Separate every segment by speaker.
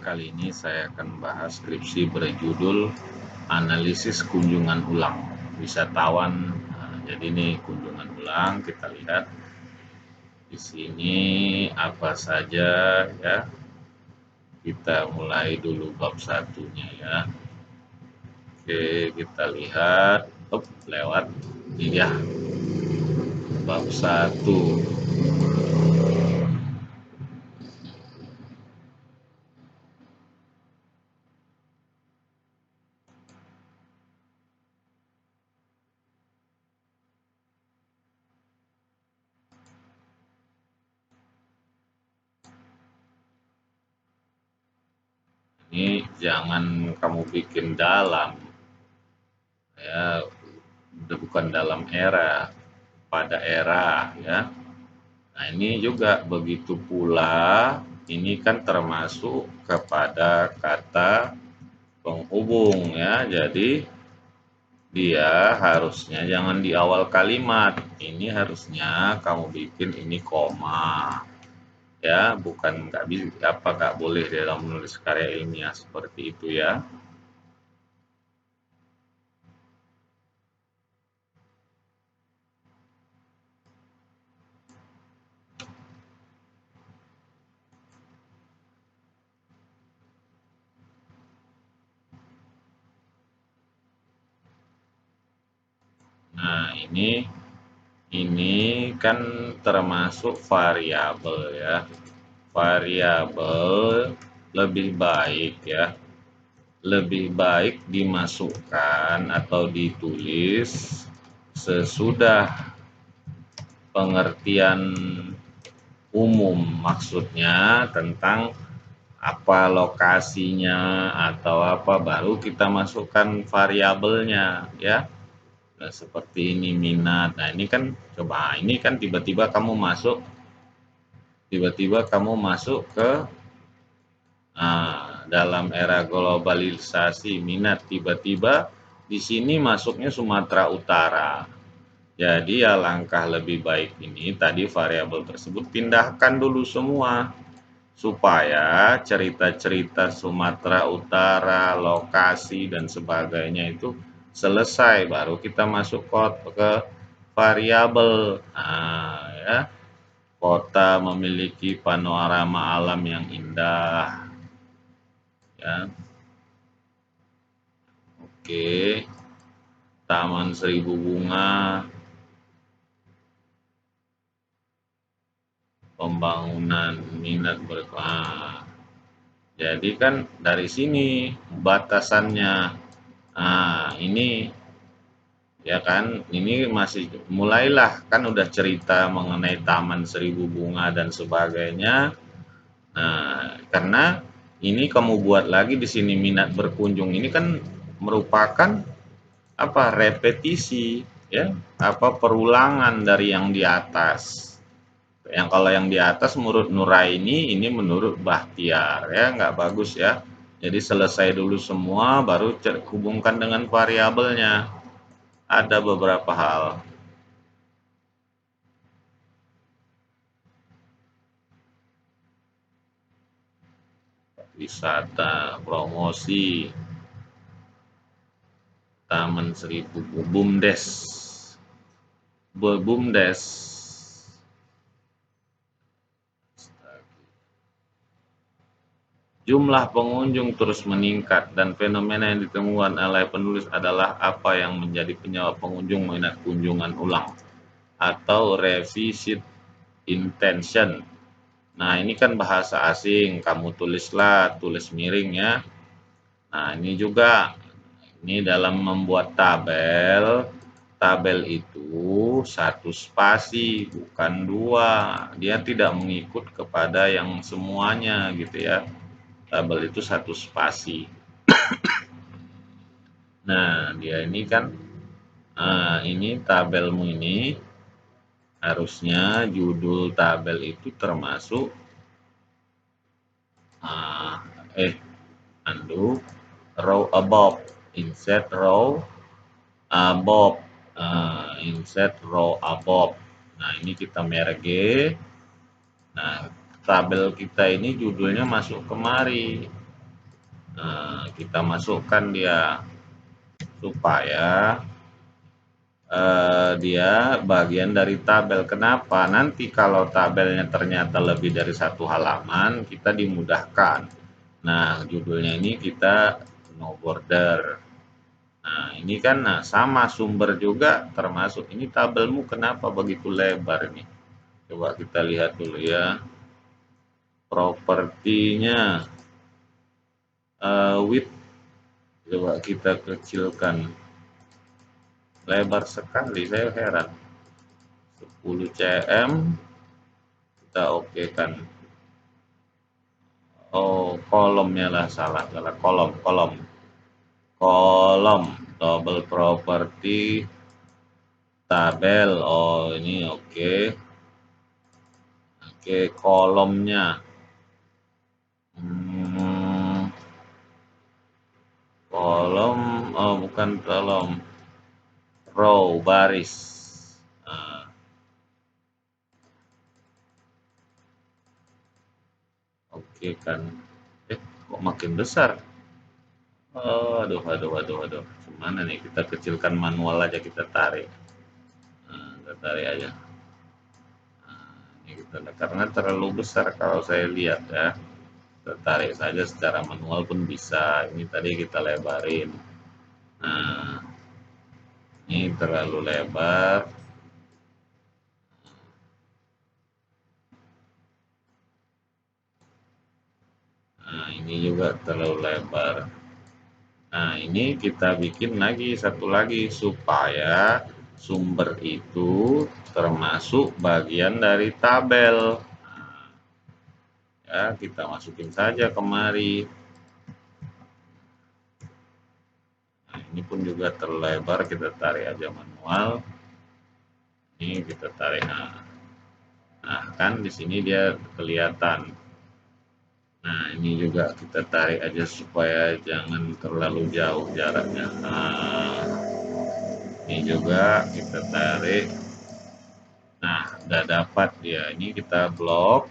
Speaker 1: Kali ini saya akan bahas skripsi berjudul analisis kunjungan ulang wisatawan. Jadi ini kunjungan ulang, kita lihat di sini apa saja ya. Kita mulai dulu bab satunya ya. Oke, kita lihat. Lewat. Ini ya. Bab 1. Ini jangan kamu bikin dalam ya, bukan dalam era, pada era ya. Nah, ini juga begitu pula, ini kan termasuk kepada kata penghubung ya. Jadi dia harusnya jangan di awal kalimat. Ini harusnya kamu bikin ini koma. Ya, bukan nggak bisa apa nggak boleh dalam menulis karya ilmiah seperti itu ya. Nah, ini kan termasuk variabel ya. Variabel lebih baik ya. Lebih baik dimasukkan atau ditulis sesudah pengertian umum, maksudnya tentang apa lokasinya atau apa, baru kita masukkan variabelnya ya. Nah, seperti ini minat. Nah, ini kan coba, ini kan tiba-tiba kamu masuk ke dalam era globalisasi minat, tiba-tiba di sini masuknya Sumatera Utara. Jadi ya langkah lebih baik ini tadi variabel tersebut pindahkan dulu semua supaya cerita-cerita Sumatera Utara, lokasi dan sebagainya itu selesai, baru kita masuk ke variabel. Nah, ya. Kota memiliki panorama alam yang indah. Ya. Oke. Taman Seribu Bunga, pembangunan minat jadi kan dari sini batasannya. Ini ya kan, ini masih mulailah kan udah cerita mengenai Taman Seribu Bunga dan sebagainya. Nah, karena ini kamu buat lagi di sini minat berkunjung, ini kan merupakan apa, repetisi ya, apa, perulangan dari yang di atas. Yang kalau yang di atas menurut Nuraini, ini menurut Bahtiar ya, nggak bagus ya. Jadi selesai dulu semua, baru hubungkan dengan variabelnya. Ada beberapa hal. Wisata, promosi, Taman Seribu, BUMDes. BUMDes. Jumlah pengunjung terus meningkat dan fenomena yang ditemukan oleh penulis adalah apa yang menjadi penyebab pengunjung minat kunjungan ulang atau revisit intention. Nah, ini kan bahasa asing, kamu tulislah, tulis miring ya. Nah, ini juga, ini dalam membuat tabel, tabel itu satu spasi, bukan dua. Dia tidak mengikut kepada yang semuanya gitu ya. Tabel itu satu spasi. Nah, dia ini kan, ini tabelmu ini harusnya judul tabel itu termasuk row above, insert row above, insert row above. Nah, ini kita merge. Nah, tabel kita ini judulnya masuk kemari. Kita masukkan dia supaya dia bagian dari tabel. Kenapa? Nanti kalau tabelnya ternyata lebih dari satu halaman, kita dimudahkan. Nah, judulnya ini kita no border. Nah, ini kan sama sumber juga termasuk. Ini tabelmu kenapa begitu lebar nih? Coba kita lihat dulu ya. Propertinya width, coba kita kecilkan. Lebar sekali, saya heran. 10 cm kita oke kan. Oh, kolomnya lah, salah kolom double property tabel. Oh, ini oke. Oke, kolomnya hmm, kolom, oh bukan kolom, row, baris. Nah, oke kan. Kok makin besar? Oh, aduh. Gimana nih? Kita kecilkan manual aja, kita tarik. Nah, kita tarik aja. Nah, ini kita, karena terlalu besar kalau saya lihat ya. Kita tarik saja secara manual pun bisa. Ini tadi kita lebarin. Nah, ini terlalu lebar. Nah, ini juga terlalu lebar. Nah, ini kita bikin lagi satu lagi supaya sumber itu termasuk bagian dari tabel. Nah, ya, kita masukin saja kemari. Nah, ini pun juga terlebar, kita tarik aja manual. Ini kita tarik. Nah, kan di sini dia kelihatan. Nah, ini juga kita tarik aja supaya jangan terlalu jauh jaraknya. Nah, ini juga kita tarik. Nah, udah dapat dia. Ini kita blok,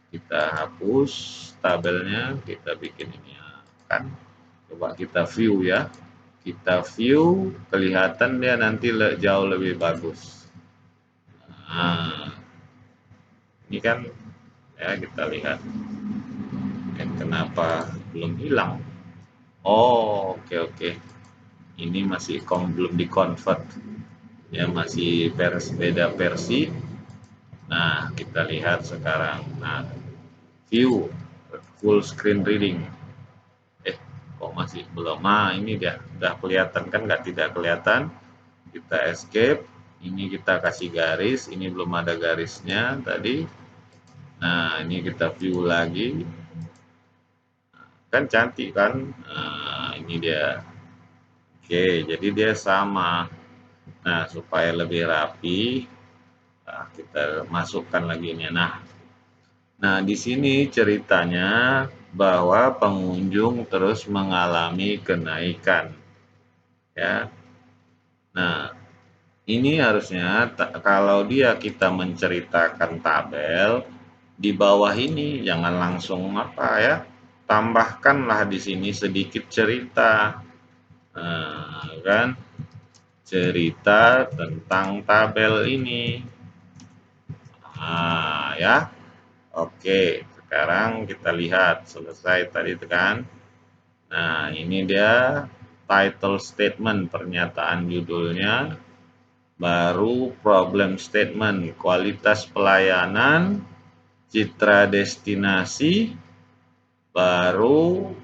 Speaker 1: kita hapus tabelnya, kita bikin ini ya, kan. Coba kita view ya. Kita view, kelihatan dia nanti jauh lebih bagus. Nah, ini kan ya, kita lihat. Kenapa belum hilang? Oh, oke. Ini masih belum di-convert. Ya, masih beda versi. Nah, kita lihat sekarang. Nah, view full screen reading. Kok masih belum? Nah, ini dia. Udah kelihatan kan? Nggak tidak kelihatan. Kita escape. Ini kita kasih garis. Ini belum ada garisnya tadi. Nah, ini kita view lagi. Kan cantik kan? Nah, ini dia. Oke, jadi dia sama. Nah, supaya lebih rapi, nah, kita masukkan lagi ini. Nah, di sini ceritanya bahwa pengunjung terus mengalami kenaikan, ya. Nah, ini harusnya kalau kita menceritakan tabel di bawah ini, jangan langsung apa ya, tambahkanlah di sini sedikit cerita, kan, cerita tentang tabel ini. Nah, ya. Oke, sekarang kita lihat selesai tadi kan. Nah, ini dia title statement, pernyataan judulnya, baru problem statement, kualitas pelayanan, citra destinasi, baru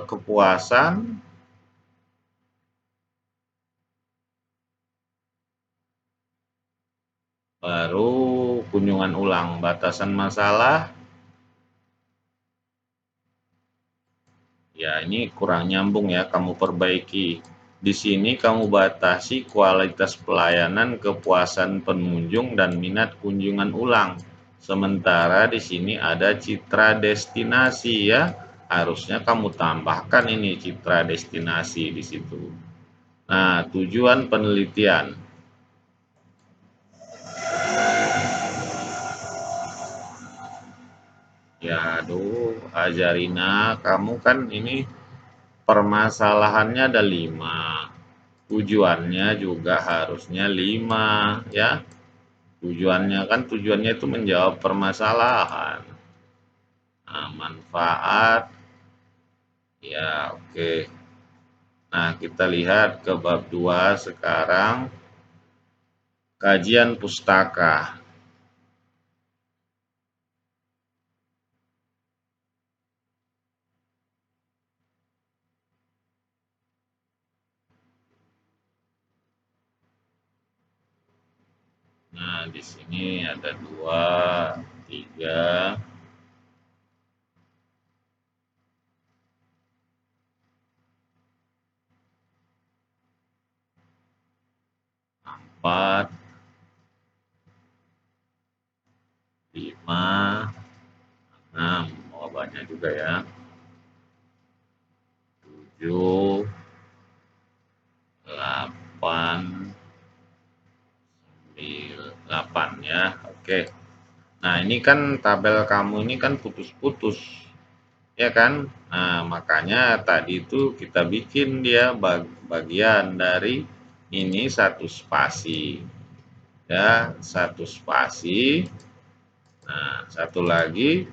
Speaker 1: kepuasan, baru kunjungan ulang, batasan masalah. Ya, ini kurang nyambung ya, kamu perbaiki. Di sini kamu batasi kualitas pelayanan, kepuasan pengunjung, dan minat kunjungan ulang. Sementara di sini ada citra destinasi ya. Harusnya kamu tambahkan ini citra destinasi di situ. Nah, tujuan penelitian. Ya, aduh, Kak Zarina, kamu kan ini permasalahannya ada 5. Tujuannya juga harusnya 5, ya. Tujuannya itu menjawab permasalahan. Nah, manfaat, ya oke. Nah, kita lihat ke bab 2 sekarang, kajian pustaka. Nah, di sini ada 2, 3, 4, 5, 6, oh banyak juga ya. 7, 8, 8 ya. Oke. Nah, ini kan tabel kamu ini kan putus-putus, ya kan? Nah, makanya tadi itu kita bikin dia bagian dari ini satu spasi. Ya, satu spasi. Nah, satu lagi,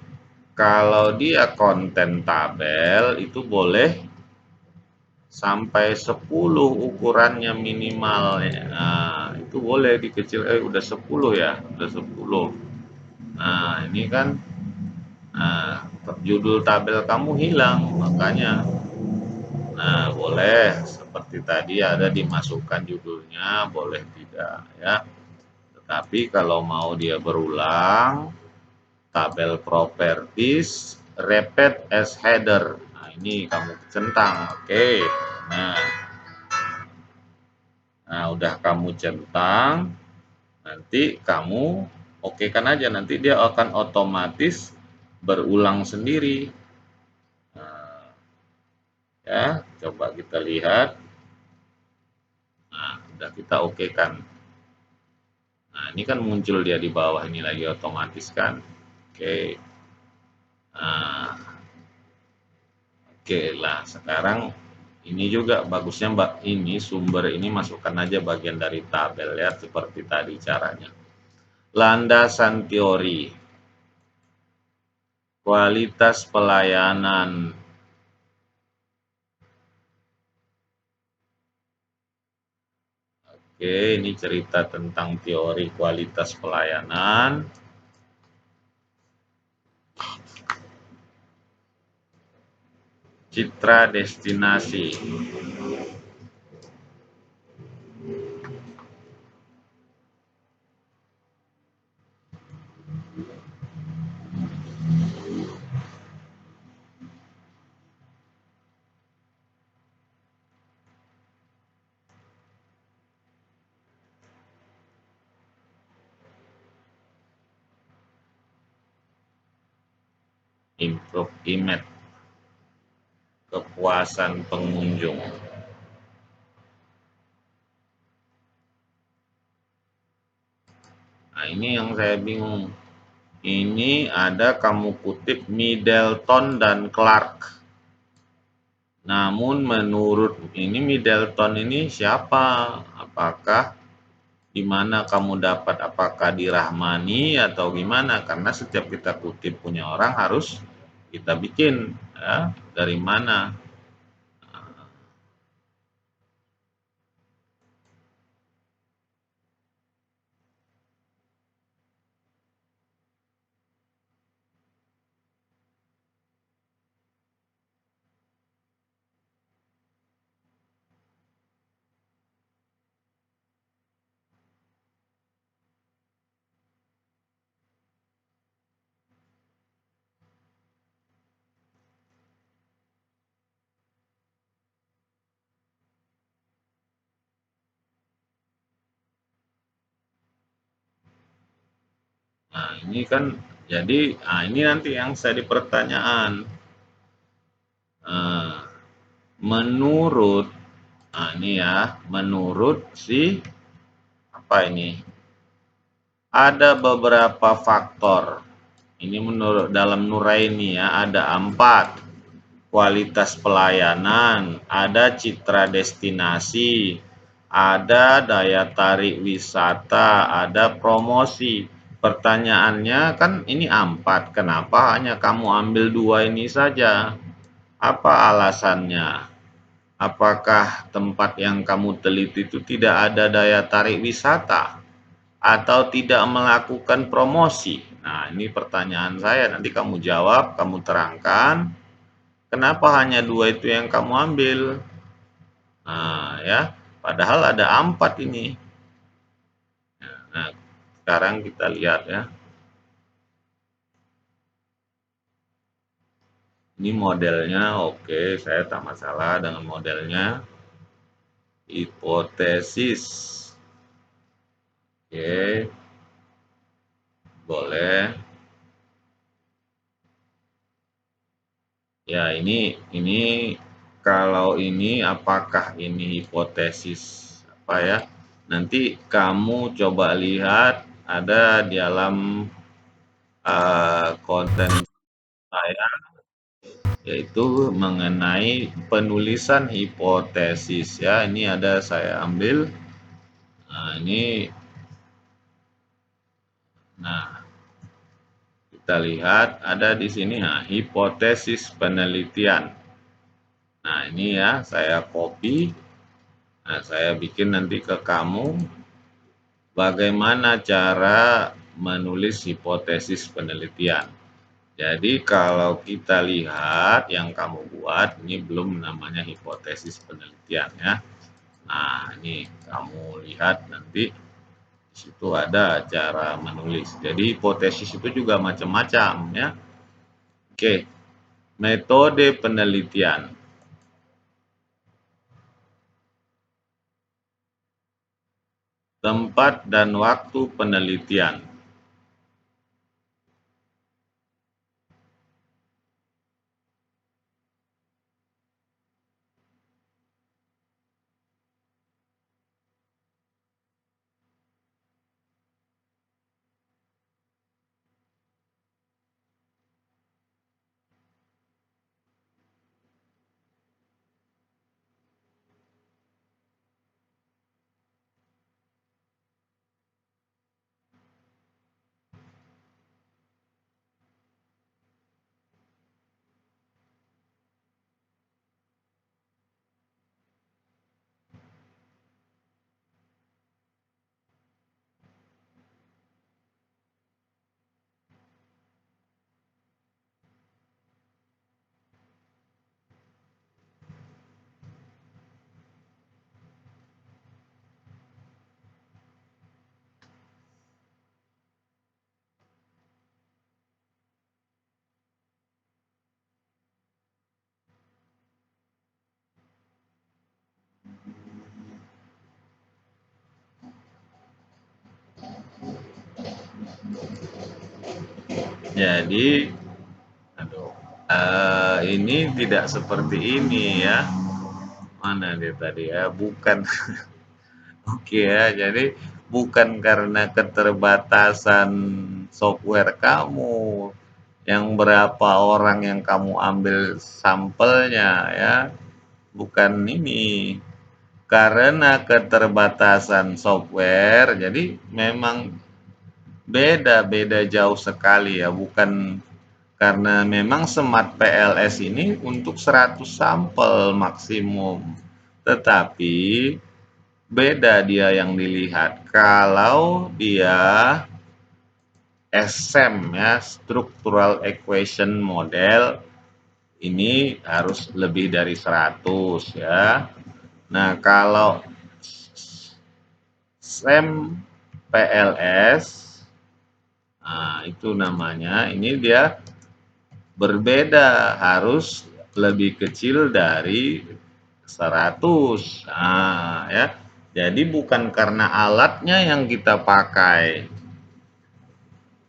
Speaker 1: kalau dia konten tabel itu boleh sampai 10 ukurannya minimal ya. Nah, itu boleh dikecil udah 10 ya, udah 10. Nah, ini kan judul tabel kamu hilang makanya. Nah, boleh seperti tadi ada dimasukkan judulnya, boleh tidak ya. Tetapi kalau mau dia berulang, tabel properties repeat as header. Nah, ini kamu centang. Oke. Nah, udah kamu centang, nanti kamu oke kan aja, nanti dia akan otomatis berulang sendiri. Nah, ya, coba kita lihat. Nah, udah kita oke kan. Nah, ini kan muncul dia di bawah ini lagi otomatis kan. Oke. Nah, oke lah, sekarang ini juga bagusnya Mbak, ini sumber ini masukkan aja bagian dari tabel ya, seperti tadi caranya. Landasan teori, kualitas pelayanan. Oke, ini cerita tentang teori kualitas pelayanan. Citra destinasi. Improve image, kepuasan pengunjung. Nah, ini yang saya bingung. Ini ada kamu kutip Middleton dan Clark. Namun menurut ini Middleton ini siapa? Apakah di mana kamu dapat, apakah di Rahmani atau gimana? Karena setiap kita kutip punya orang harus kita bikin ya, dari mana? Nah, ini kan jadi ini nanti yang saya di pertanyaan. Menurut ini ya, menurut si apa ini? Ada beberapa faktor. Ini menurut dalam Nuraini ya, ada 4. Kualitas pelayanan, ada citra destinasi, ada daya tarik wisata, ada promosi. Pertanyaannya kan ini 4, kenapa hanya kamu ambil 2 ini saja? Apa alasannya? Apakah tempat yang kamu teliti itu tidak ada daya tarik wisata? Atau tidak melakukan promosi? Nah, ini pertanyaan saya. Nanti kamu jawab, kamu terangkan. Kenapa hanya 2 itu yang kamu ambil? Nah, ya. Padahal ada 4 ini. Nah, sekarang kita lihat ya. Ini modelnya, oke, saya tak masalah dengan modelnya. Hipotesis. Oke, boleh. Ya, ini kalau ini apakah ini hipotesis apa ya? Nanti kamu coba lihat ada di dalam konten saya, yaitu mengenai penulisan hipotesis ya. Ini ada saya ambil. Nah, ini nah kita lihat ada di sini nah, hipotesis penelitian. Nah, ini ya saya copy. Nah, saya bikin nanti ke kamu bagaimana cara menulis hipotesis penelitian. Jadi kalau kita lihat yang kamu buat, ini belum namanya hipotesis penelitian ya. Nah, ini kamu lihat nanti di situ ada cara menulis. Jadi hipotesis itu juga macam-macam ya. Oke, metode penelitian. Tempat dan waktu penelitian. Jadi, aduh, ini tidak seperti ini ya. Mana dia tadi ya? Bukan. Oke ya, jadi bukan karena keterbatasan software kamu, yang berapa orang yang kamu ambil sampelnya ya, bukan ini. Karena keterbatasan software, jadi memang beda jauh sekali ya, bukan karena memang Smart PLS ini untuk 100 sampel maksimum. Tetapi beda dia yang dilihat. Kalau dia SM ya, Structural Equation Model, ini harus lebih dari 100 ya. Nah, kalau SEM PLS, nah itu namanya, ini dia berbeda, harus lebih kecil dari 100. Nah, ya. Jadi bukan karena alatnya yang kita pakai.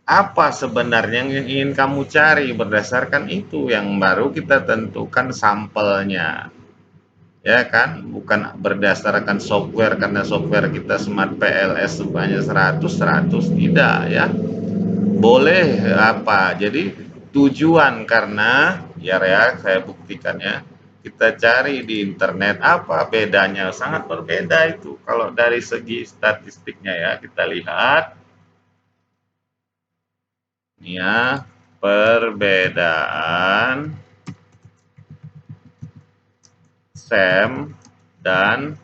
Speaker 1: Apa sebenarnya yang ingin kamu cari, berdasarkan itu yang baru kita tentukan sampelnya. Ya kan? Bukan berdasarkan software, karena software kita Smart PLS sebanyak 100 100 tidak ya. boleh apa, jadi tujuan karena biar ya saya buktikan ya, kita cari di internet apa bedanya, sangat berbeda itu kalau dari segi statistiknya ya. Kita lihat ini ya, perbedaan SEM dan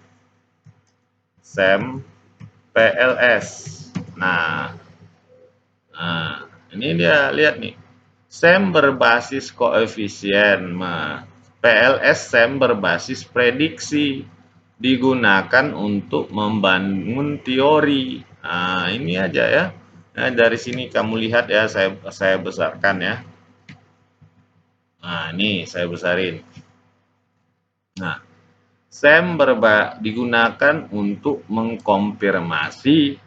Speaker 1: SEM PLS. Nah, ini dia lihat nih. SEM berbasis koefisien, PLS SEM berbasis prediksi, digunakan untuk membangun teori. Nah, ini aja ya. Nah, dari sini kamu lihat ya, saya besarkan ya. Nah, ini saya besarin. Nah, SEM digunakan untuk mengkonfirmasi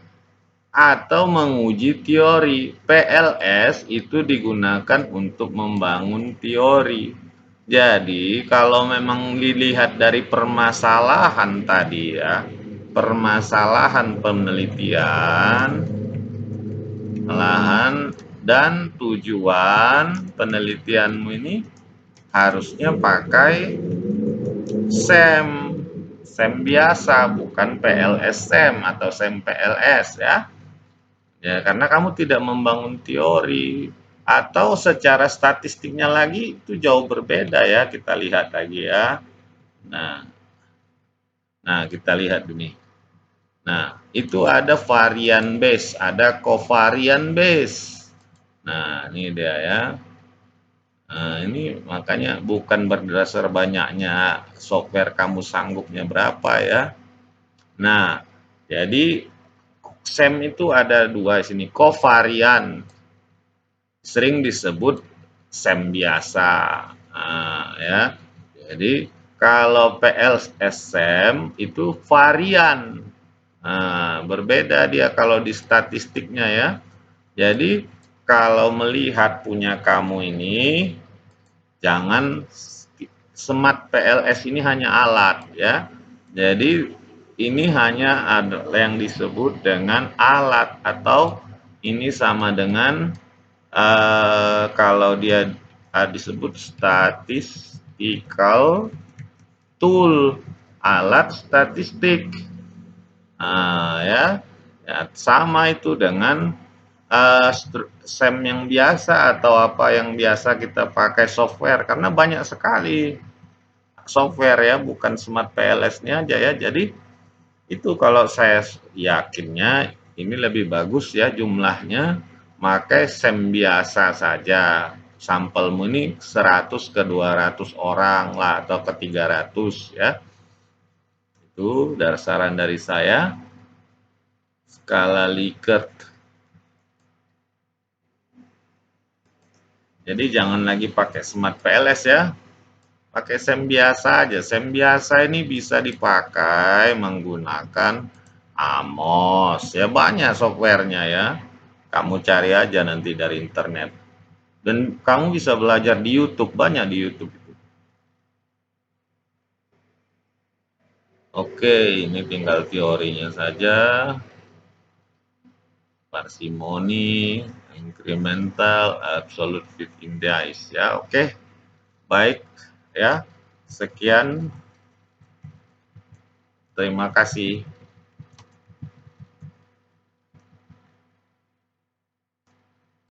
Speaker 1: atau menguji teori. PLS itu digunakan untuk membangun teori. Jadi, kalau memang dilihat dari permasalahan tadi ya, permasalahan penelitian, lahan dan tujuan penelitianmu ini harusnya pakai SEM. SEM biasa, bukan PLS SEM atau SEM PLS ya. Ya, karena kamu tidak membangun teori atau secara statistiknya lagi itu jauh berbeda ya. Kita lihat lagi ya. Nah, kita lihat ini. Nah, itu ada varian base, ada covariant base. Nah, ini dia ya. Nah, ini makanya bukan berdasar banyaknya software kamu sanggupnya berapa ya. Nah, jadi SEM itu ada dua sini, covariant sering disebut SEM biasa. Nah, ya. Jadi kalau PLSM itu varian. Nah, berbeda dia kalau di statistiknya ya. Jadi kalau melihat punya kamu ini, jangan SMAT PLS ini hanya alat ya. Jadi ini hanya ada yang disebut dengan alat atau ini sama dengan kalau dia disebut statistical tool, alat statistik. Ya, sama itu dengan SEM yang biasa atau apa yang biasa kita pakai software, karena banyak sekali software ya, bukan Smart PLS-nya aja ya. Jadi itu kalau saya yakinnya ini lebih bagus ya jumlahnya, pakai SEM biasa saja. Sampelmu ini 100 ke 200 orang lah atau ke 300 ya. Itu saran dari saya. Skala Likert. Jadi jangan lagi pakai Smart PLS ya. Pakai SEM biasa aja. SEM biasa ini bisa dipakai menggunakan Amos. Ya banyak softwarenya ya. Kamu cari aja nanti dari internet. Dan kamu bisa belajar di YouTube, banyak di YouTube itu. Oke, ini tinggal teorinya saja. Parsimoni, incremental, absolute fit index ya. Oke. Baik ya. Sekian. Terima kasih.